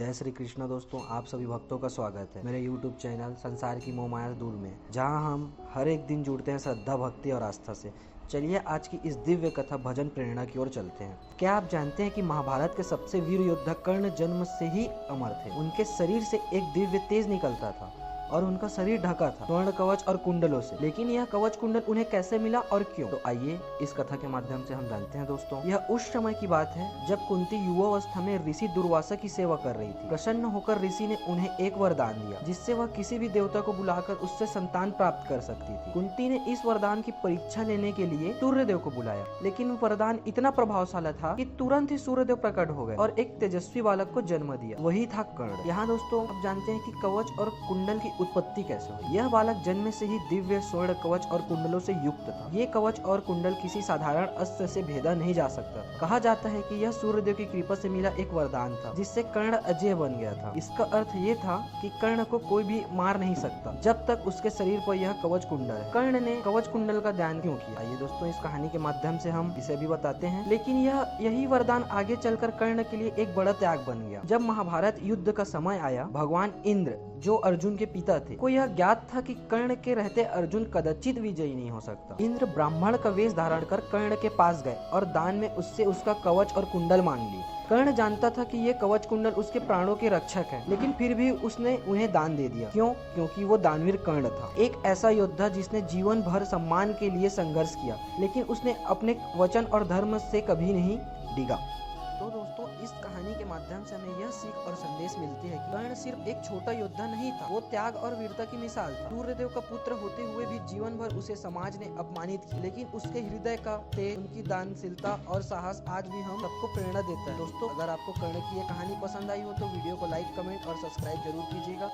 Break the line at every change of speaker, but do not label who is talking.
जय श्री कृष्ण दोस्तों, आप सभी भक्तों का स्वागत है मेरे YouTube चैनल संसार की मोह माया दूर में, जहां हम हर एक दिन जुड़ते हैं श्रद्धा, भक्ति और आस्था से। चलिए आज की इस दिव्य कथा भजन प्रेरणा की ओर चलते हैं। क्या आप जानते हैं कि महाभारत के सबसे वीर योद्धा कर्ण जन्म से ही अमर थे। उनके शरीर से एक दिव्य तेज निकलता था और उनका शरीर ढका था स्वर्ण कवच और कुंडलों से। लेकिन यह कवच कुंडल उन्हें कैसे मिला और क्यों, तो आइए इस कथा के माध्यम से हम जानते हैं। दोस्तों, यह उस समय की बात है जब कुंती युवावस्था में ऋषि दुर्वासा की सेवा कर रही थी। प्रसन्न होकर ऋषि ने उन्हें एक वरदान दिया, जिससे वह किसी भी देवता को बुलाकर उससे संतान प्राप्त कर सकती थी। कुंती ने इस वरदान की परीक्षा लेने के लिए सूर्यदेव को बुलाया, लेकिन वरदान इतना प्रभावशाली था कि तुरंत ही सूर्यदेव प्रकट हो गए और एक तेजस्वी बालक को जन्म दिया। वही था कर्ण। यहाँ दोस्तों आप जानते हैं कि कवच और कुंडल की उत्पत्ति कैसे हुई। यह बालक जन्म से ही दिव्य स्वर्ण कवच और कुंडलों से युक्त था। ये कवच और कुंडल किसी साधारण अस्त्र से भेदा नहीं जा सकता। कहा जाता है कि यह सूर्यदेव की कृपा से मिला एक वरदान था, जिससे कर्ण अजय बन गया था। इसका अर्थ ये था कि कर्ण को कोई भी मार नहीं सकता जब तक उसके शरीर पर यह कवच कुंडल है। कर्ण ने कवच कुंडल का ध्यान क्यों किया, आइए दोस्तों इस कहानी के माध्यम से हम इसे भी बताते हैं। लेकिन यही वरदान आगे चलकर कर्ण के लिए एक बड़ा त्याग बन गया। जब महाभारत युद्ध का समय आया, भगवान इंद्र जो अर्जुन के पिता थे को यह ज्ञात था कि कर्ण के रहते अर्जुन कदाचित विजयी नहीं हो सकता। इंद्र ब्राह्मण का वेश धारण कर कर्ण के पास गए और दान में उससे उसका कवच और कुंडल मांग ली। कर्ण जानता था कि ये कवच कुंडल उसके प्राणों के रक्षक है, लेकिन फिर भी उसने उन्हें दान दे दिया। क्यों? क्योंकि वो दानवीर कर्ण था, एक ऐसा योद्धा जिसने जीवन भर सम्मान के लिए संघर्ष किया, लेकिन उसने अपने वचन और धर्म से कभी नहीं डिगा। तो दोस्तों इस कहानी के माध्यम से हमें यह सीख और संदेश मिलती है कि कर्ण सिर्फ एक छोटा योद्धा नहीं था, वो त्याग और वीरता की मिसाल था। सूर्यदेव का पुत्र होते हुए भी जीवन भर उसे समाज ने अपमानित किया, लेकिन उसके हृदय का तेज, उनकी दानशीलता और साहस आज भी हम सबको प्रेरणा देता है। दोस्तों अगर आपको कर्ण की ये कहानी पसंद आई हो तो वीडियो को लाइक, कमेंट और सब्सक्राइब जरूर कीजिएगा।